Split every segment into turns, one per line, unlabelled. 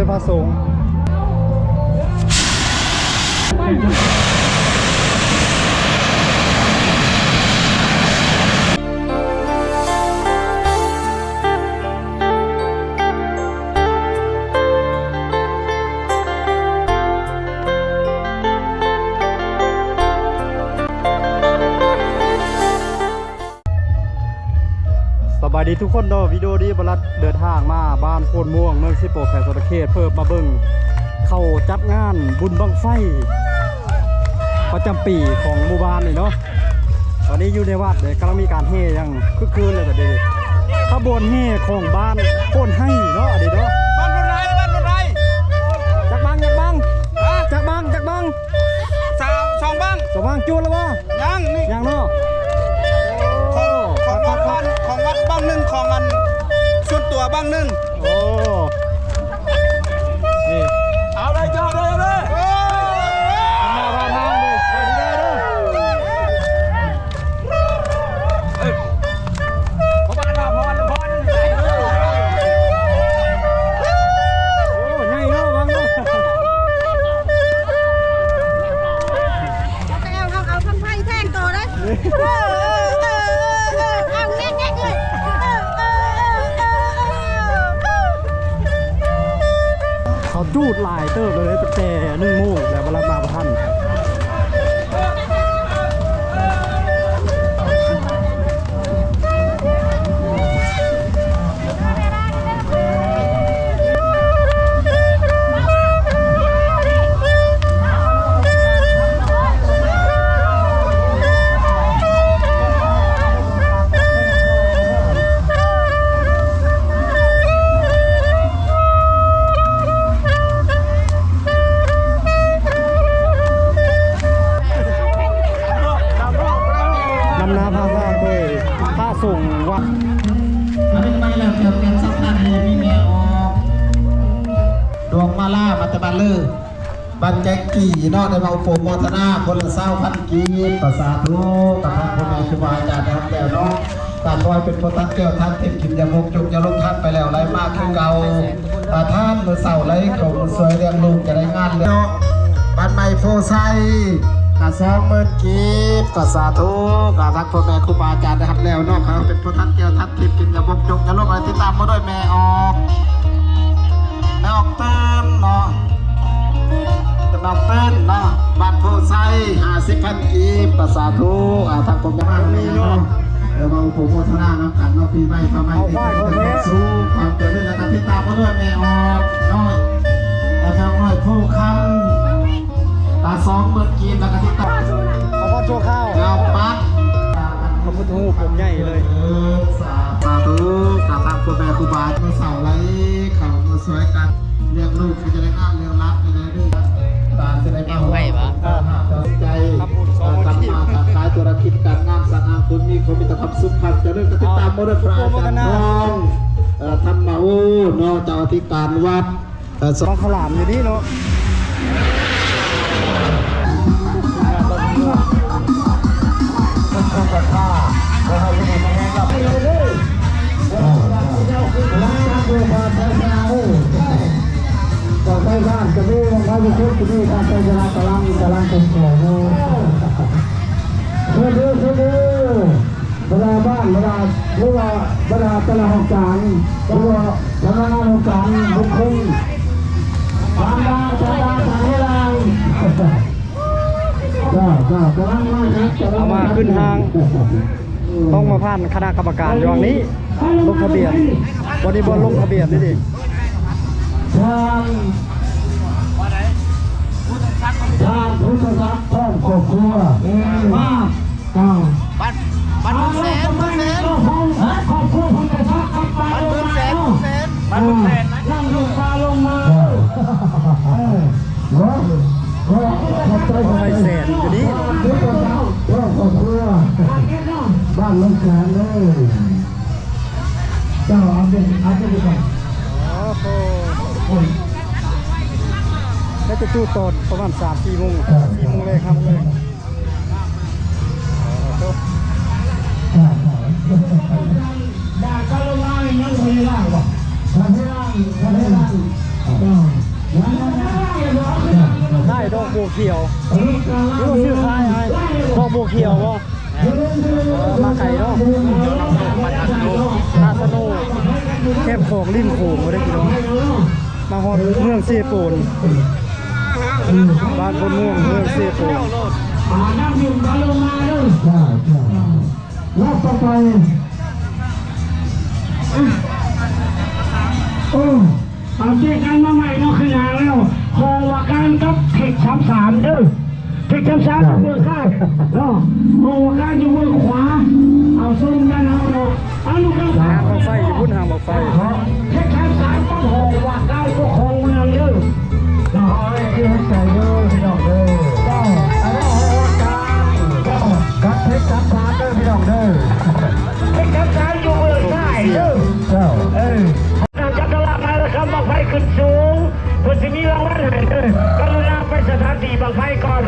พระสงฆ์สบายดีทุกคนเนาะวิดีโอนี้บรัดเดินทางมาบ้านโพนม่วงเมืองสิโปแขกสระเขตเพิ่มมาเบิ่งเข้าจัดงานบุญบังไฟประจำปีของหมู่บ้านนี่เนาะตอนนี้อยู่ในวัดเลยกำลังมีการเฮยังคึกคืนเลยแต่เด็กขบวนเฮของบ้านโพนให้เนาะเด็กเนาะ
บ้านรถไร
จักบังจักบังจักบังจักบัง
สองบ้าง
สองบังจูนแล้ววะ
ยังนี่
ยังเนาะ
ของวัดบ้างหนึ่งของอันส่วนตัวบ้างหนึ่ง
โอ้นี่
เอาเลยเจ้าเลย
มาบ้านทางเลยไปดีได้ด้วย
พอบ้านละพร
โอ้ใหญ่เนาะบังเนาะ
เอาทำไพ่แท่งตัวได้
เขาจูดลายเติบเลยตั้งแต่1 โมงแล้วเวลามาประทันส่งวัด
อันนี้ไม่แล้วเกี่ยวกับสัมพันธ์มีเมียออกดวงมาล่ามัตตบัลเลอร์บันแจกกี่นอกในมาโปรโมทนาคนละ20,000 กีบภาษาทุกกับท่านพ่อแม่ครูบาอาจารย์นะครับแล้วเนาะตาคอยเป็นโพทันเกี่ยวท่านเทพกินยามกจุกยาลงท่านไปแล้วไรมากขึ้นเก่าตาท่านมือเสาไรเขาสวยเรียงลูกจะได้งานเลยเนาะบันไมโฟไซ20,000 กีบก็สาธุกับทักพ่อแม่ครูบาอาจารย์นะครับแล้วนอกเขาเป็นพระทัดเกี่ยวทัดทิพย์กินยาบกจงยาลบอะไรติดตามมาด้วยแม่ออกเติมเนาะจะมาเต้นเนาะบัตรโพไซ50,000 กีบก็สาธุทักพ่อแม่มีเนาะเดี๋ยวมาโปรโมทนาน้ำกันเนาะปีใหม่พระใหม่ติดสู้ความเจริญและติดตามมาด้วยแม่ออกน้อยแล้วก็น้อยผู้คำตา20,000 กีบแล้วก็ติดตาม
เขาพอโชว์ข้าว
เงาปัด
พระพุทธรูปผมใหญ่เลย
สาธุกับทางคุณแม่ครูบาเมื่อเสาร์ไรเขามาสวยกันเรียกลูกจะได้งานเรียงรักจะได้ด้วยตาจะได้มาไหวปะใจทำมาขายธุรกิจการงานสร้างคุณมีความมีแต่ความสุขความเจริญติดตามโมเดลปราจันทองทำมาโอ้นอเจ้าอธิการวัด
สองขลามอยู่นี่เนาะ
ก็ไปบ้านก็มีวงไฟมีชุดก็มีการไปจราจรกำลังเป็นโผล่เพื่อเวลาบ้านเวลาหรือว่าเวลาตลาดห้องการหรือว่าพนักงานห้องการบุคคลทางด้านทางเวลา
เอามาขึ้นทางต้องมาผ่านคณะกรรมการอย่างนี้ลงทะเบียนวันนี้บอลลงทะเบียนนี่ดิ
ทางพุทธศาสนาครอบครัวมาก
บ้านแสน
ครอบครัวพุทธศาสนา
บ้านแสน
นั่งลงมา
ทำไมแสนอยู่นี่
บ้านลงแสนเลยเจ้าเอาเป็นดีกว่า
แล้วจะจูดตอนประมาณ3-4 โมงเลยครับเลย
ด่าก็ลงมาอย่างนั้นเลยล่ะวะทำให้ล่าง
ได้ดอกบัวเขียวนี่ว่าชื่อค่ายไอ้ดอกบัวเขียววะมาไก่เนาะมาสโนแคบของริมโขงมาได้กี่ดอกมาฮอดเมืองเซโปนบ้านคนม่วงเมืองเซโปน
น้ำดื่มก็ลงมาด้วยใช่รอบต่อไปเอาเจ๊กันมาใหม่เนาะขนาดแล้วพอว่าการกับเทค33เด้อเทค33อยู่มือซ้ายเนาะพอว่าการอยู่มือขวาเอาส้มกันเอาเนาะเอาลูกกัน
หางบอกไฟอยู่พุ่นหางบอกไฟ
เทค33ต้องหอว่าการก็คงเมืองเด้อเนาะเอาให้ที่ใส่เด้อพี่น้องเด้อเจ้าเอาหอว่าการเจ้ากับเทค33เด้อพี่น้องเด้อเทค33อยู่มือซ้ายเด้อเจ้าจักรลามาแล้วครับบังไฟขึ้นสูงเพื่อจะมีรางวัลให้เด้อกรุณาไปสถานที่บังไฟก่อน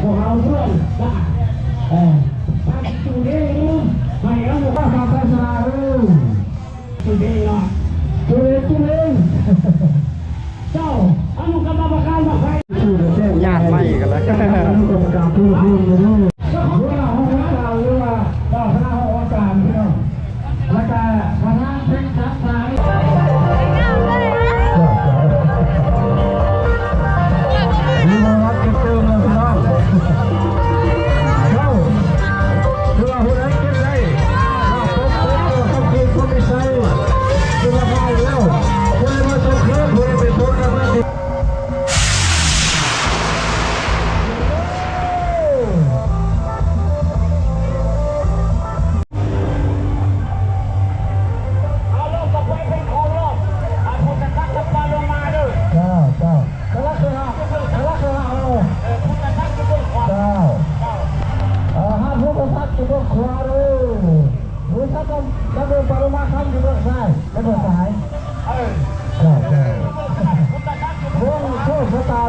พวกเราเพื่อนตู้เด้งไม่เอาหนูก็ทำภาษาตู้เด้งเนาะตู้เด้งเจ้าเอาหนูก็มาประกันบังไฟ
ญาติไม่กันแล้ว
ก็ของเราห้องเราหรือว่าเราคณะห้องการพี่น้องแล้วก็คณะเทคนิคสายมีมาวัดกันเติมเลยพี่น้องเข้าดูว่าคนไหนกินได้ต้องกินคนไม่ใส่กินละพายแล้วคนมาส่งเครื่องคนไปส่งกันมาดิ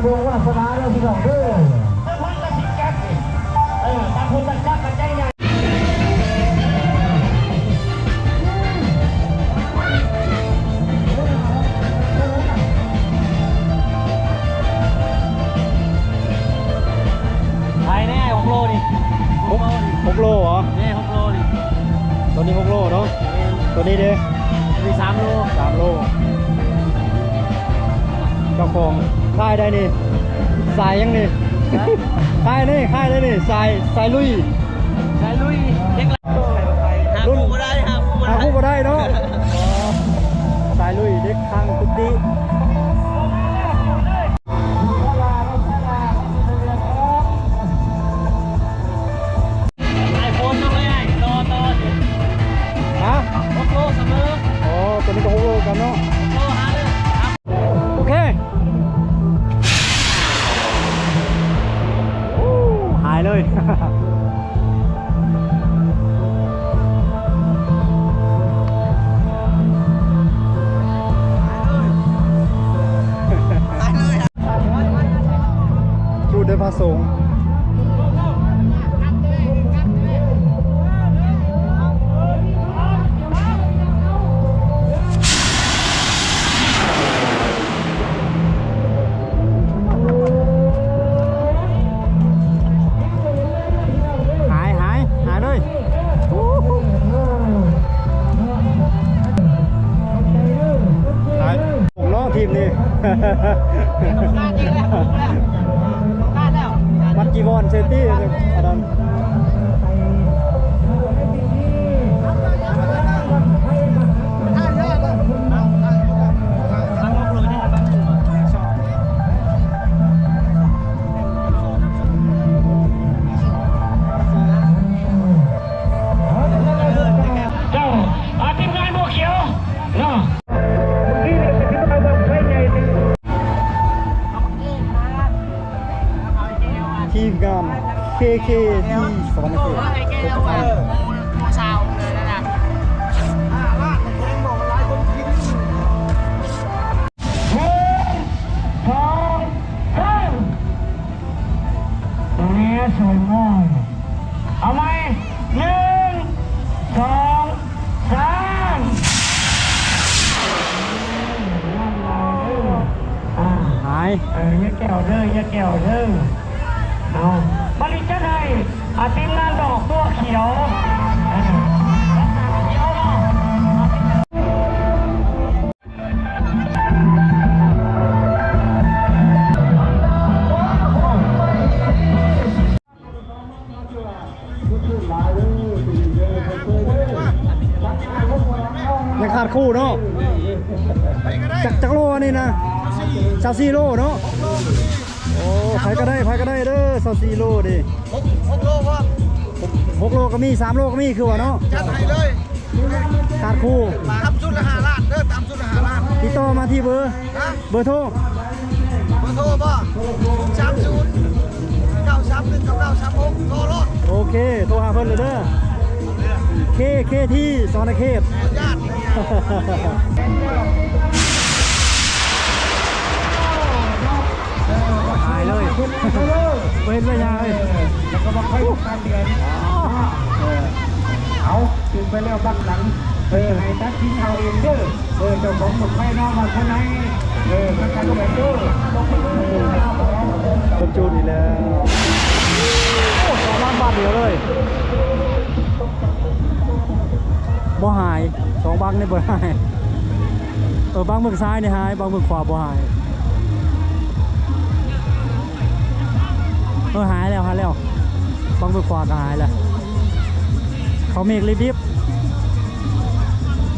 ดวงวาสนาแล้วพี่น้องเด้อตาคุณตาจักกันใจใหญ่
ไทยแน่6 โลนี่
6 โลเหรอ
นี่6 โลนี่
ตัวนี้6 โลเนาะตัวนี้เด้
มี3 โล
3 โลเจ้าของค่ายได้นี่สายยังนี่ค่ายได้นี่สายลุย
ใช้ลุยเด็กหาคู่ก็ได้หาคู่ก็
หา
ได้
คู่มาได้เนาะสายลุยเด็กข้างกุฏิ
ไอโฟนต้องเลยไอ้ต่อ
ฮะ
6 โลเสมอ
อ๋อตัวนี้ก็6 โลกันเนาะ
6 โลหาเลย
โอเคหายเลย พูดด้วยพระสงฆ์หายเลยหายผมล้อทีมนี่ มัดกีบอลเซตี้อาดัน
เจ้าทีมงานบัวเขียวเนาะนี่เนี่ยสิที่เราบังไฟใหญ่
ทีมงาน KK ที่สวรรค์เขตทุกท่าน
ชาวเลยนะ
ตรงนี้สวยมากเอาไหม1 2 3 ยาแก้วเด้อยาแก้วเด้อเอาบริจาคให้ทีมงานดอกบัวเขียว
ยังขาดคู่เนาะจักโลอันนี่นะ24 โลเนาะโอ้ไผก็ได้เด้อ24 โลดิ
6 โลว่า
6 โลก็มี3 โลก็มีคือว่าเนาะ
จัดให้เลย
ขาดคู่
ตามสุดละ5 ล้านเด้อตามสุดละ5 ล้าน
ติดต่อมาที่เบอร์
นะ
เบอร์โทร
เบอร์โทรป่ะ030 931 9936โทรรถ
โอเคโทรหาเพิ่นเลยเด้อเคที่สอนเขต
ญาติเลย
หายเลยเว้นระยะเลย
แล้วก็มาค่อยการเดือนเอาถึงไปแล้วบักหลังให้ตัดทิ้งเอาเองเด้อเจ้าของหมดไฟนอกมาข้างในมันการก็แบบเด้อ
คนจูนอีกแล้วโอ้2 ล้านบาทเดียวเลยบ่หาย2 บังนี่บ่หายบังมือซ้ายนี่หายบังมือขวาบ่หายหายแล้วบังมือขวาก็หายแล้วเขาเมฆรีบ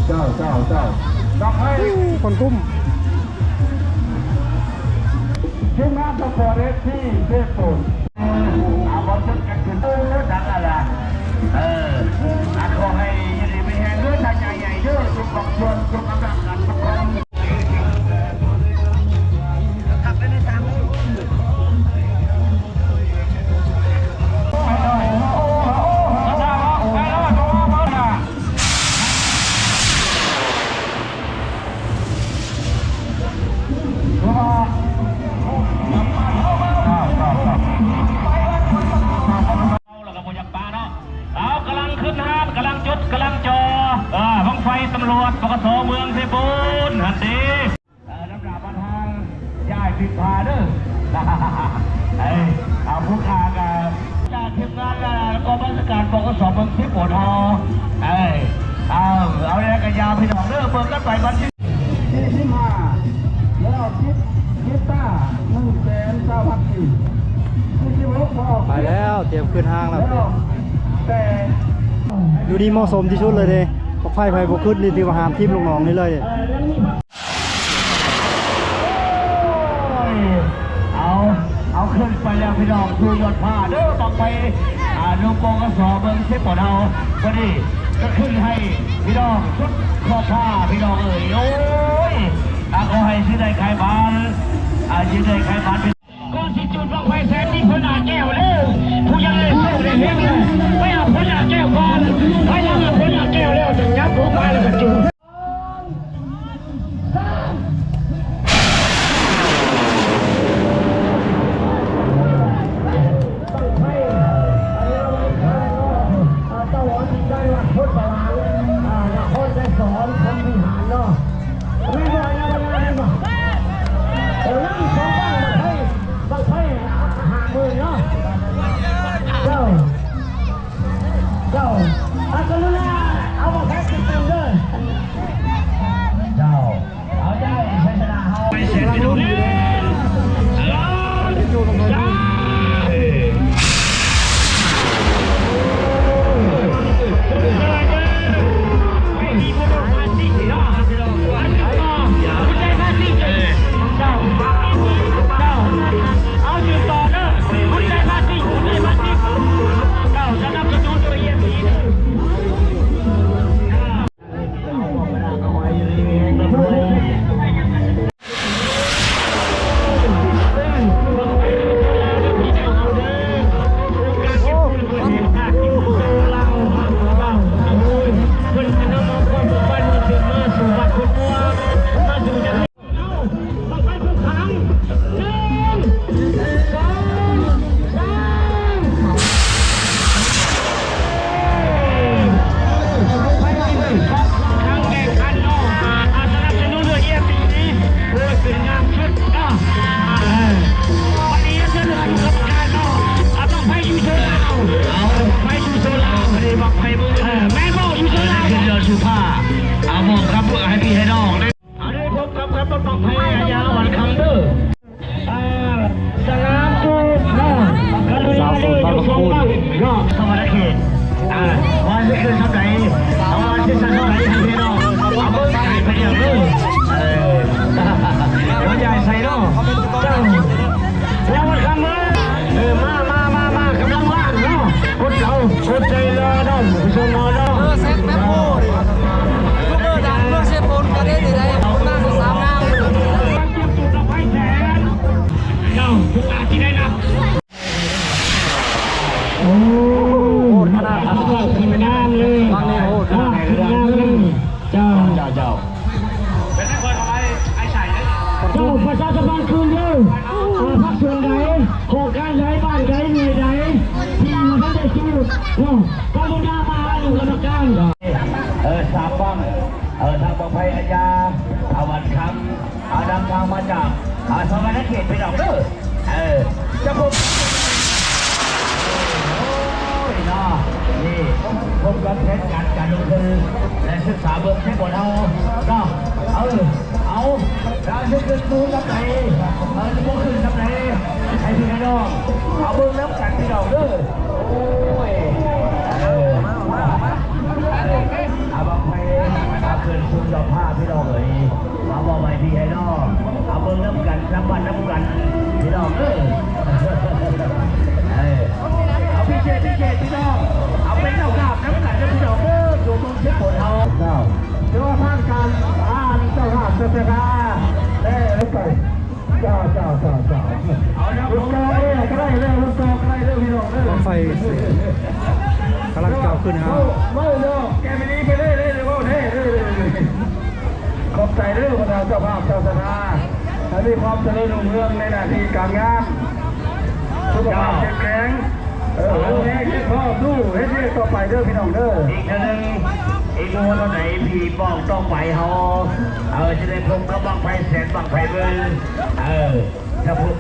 เจ้าดอกไม้
คนกุ้ม
ทีมงานต้องขอเรสที่เทพปุ่นเอาบอลชุดกันขึ้นดังอะไรขอให้ยินดีไม่แห้งด้วยทางใหญ่ๆด้วยทุกกองชวนทุกกำลังกันทุกคน
ขับไปในทาง
กำลังขึ้นห้านกำลังจุดกำลังจอบังไฟตำรวจปกสเมืองเพชรบูรณ์หันดีน้ำดาบทางย่ายผิดพาเด้อเอาผู้ค้ากันจากทีมงานกองบัญชาการปกสเมืองเพชรบูรณ์เอาแรงกันยาวพี่น้องเด้อเบิกกันไปวันที่45แล้วคิดต้า1,900,000
ไปแล้วเตรียมขึ้นห้างแล้ว
แต่
อยู่ดีเหมาะสมที่สุดเลยเด้ปกไฟไฟบกขึ้นนี่ถือว่าหามทีมลงหนองนี่เลย
เอาขึ้นไปแล้วพี่น้องดูยอดผ้าเด้อต้องไปดูกองกระสอบเบิ้งเช็คปอดเอาพอดีก็ขึ้นให้พี่น้องชุดครอบผ้าพี่น้องโอ้ยเขาให้ซื้อได้ขายบ้านซื้อได้ขายบ้านก็สิจุดบังไฟแสนมีคนหนาแก้วเลยผู้ยังเลยสู้เลยเฮ้ยไม่เอาคนหนาแก้วก่อนไม่ยังเอาคนหนาแก้วแล้วถึงยับผู้มาแล้วก็จุดบางไพ่ เอาบอกครับให้พี่ให้น้องได้เอาได้พบกับครับบังไฟยาววันคำเด้อสนามจูบนะกันเลยอยู่ทรงบ้างก็สวัสดีวันที่คืนเท่าไหร่วันที่สันเท่าไหร่ให้พี่น้องเอาเบอร์ใส่ไปอย่างนี้วันใหญ่ใส่เนาะเจ้าแล้ววันคำเมื่อมากำลังว่างเนาะคนเราคนใจรอเนาะผู้ชมรอเนาะ
เซ็ตแมคโครดิทุกเบอร์ดังเบอร์เซฟนก็ได้ดีเลยหน้าสาวงาม
เจ้าทุกอาที่ได้นะโอ้ขนาดทำก็ขึ้นงานเลยขึ้นงานเลยเจ้าเป็นคนทำไมไอ้ใส่เจ้าประชาชนคืนเยอะพักส่วนใดโครงการใดบ้านใดหน่วยใดที่อยู่ไม่ได้คิวก็มุ่งหน้ามาอยู่กรรมการสามบ้างทางบังไพอาญาวันคำนำทางมาจากสวรรค์เขตไปดอกเด้อจะพบนี่พบกับเพชรการลงทุนและศึกษาเบื้องต้นของเราก็เอาเราจะขึ้นดูกับไหนจะพวกขึ้นกับไหนให้พี่น้องเอาเบื้องน้ำกันพี่น้องเด้อโอ้ยเอาบังไฟเอาเกินคุณต่อผ้าพี่น้องเลยเอาบอกไปพี่ให้น้องเอาเบื้องน้ำกันน้ำกันพี่น้องเด้อเอาพี่เจพี่น้องเอาเป็นเจ้าภาพน้ำกันพี่น้องเด้ออยู่ตรงเช็คผลเอาเจ้าเจ้าภาพการเจ้าภาพเจ้าภาพไปเจ้าเอาแล้วลูกโตก็ได้เรื่องลูกโตก็ได้เรื่องพี่น้องเด้อ
บังไฟกำลังเก่าขึ้นฮะ
ไม่เนาะแกไม่ดีไปเลยว่าเฮ้ขอบใจเรื่องประธานเจ้าภาพเจ้าสนาและมีความเจริญรุ่งเรืองในหน้าที่การงานสุขภาพแข็งให้คิดพ่อดูให้เรียกต่อไปเด้อพี่น้องเด้ออีกทีนึงอีกวันไหนพี่บอกต้องไปเขาจะได้พบกับบังไฟแสนบังไฟเบิ้ลจะพบ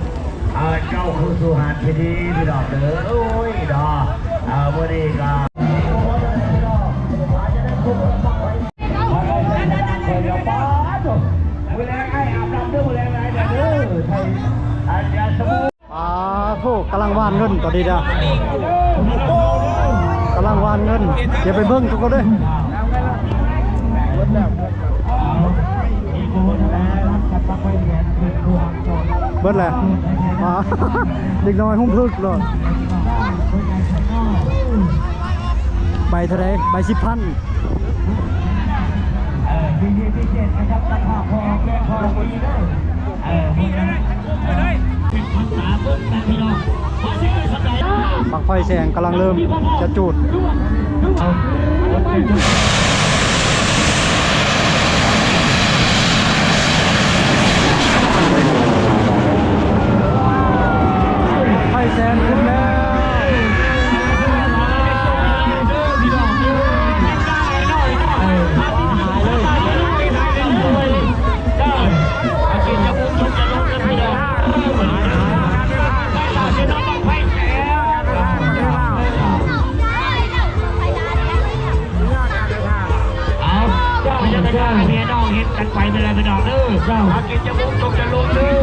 เจ้าคุณสุหารพีดีพี่น้องเด้อโอ้ยดอวันนี้ก็
กำลังวานเงินตอนนี้นะกำลังวานเงินอย่าไปเบิ้งทุกคนด้วยเบิ้ลแหละเด็กน้อยหุ้มพึกเลยใบเท่าไรใบ10,000บังไฟแสงกำลังเริ่มจะจุดไฟแสงขึ้นแล้ว
พี่น้องเห็นกันไปเป็นอะไรเป็นดอกเด้ออากินจะมุ่งตกจะลงเด้อ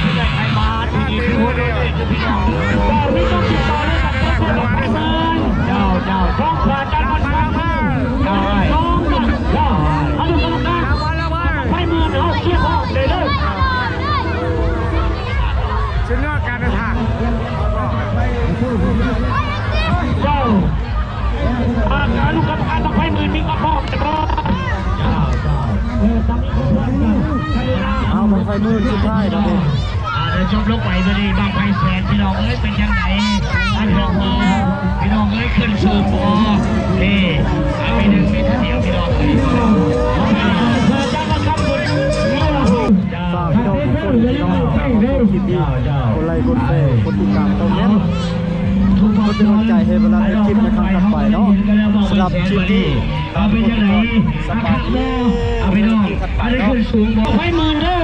ที่ไหนใครมาที่นี่พี่คนเดียวพี่น้องไม่ต้องติดต่อเลยกับคนของไปเลยเจ้าท้องขาดกันมันมากท้องเจ้าเอาดูกรรมการให้มือเอาเชี่ยพ่อเลยเด้อชิ้นเนื้อการเดินทางเจ้าลูกกรรมการต้องให้มือมีกระบอกจะบอก
เอาบังไฟมือสุดท้ายครับผม
เดี๋ยวชมลงไปดูดิบังไฟแสนพี่น้องเป็นยังไงพี่น้องขึ้นสู่บอนี่มีหนึ่งมีท่าเดียวพี่น้องเลย
ฝากพี่น้องทุกคนพี่น้องคลิปนี้คนไลค์คนแชร์คนติดตามตรงนี้ทุกคนเป็นกำลังใจให้เวลาในคลิปในครั้งต่อไปเนาะสำหรับคลิปนี้
เป็นยังไงสบายดีพี่น้องอันนี้ขึ้นสูงบอกให้มือเด้อ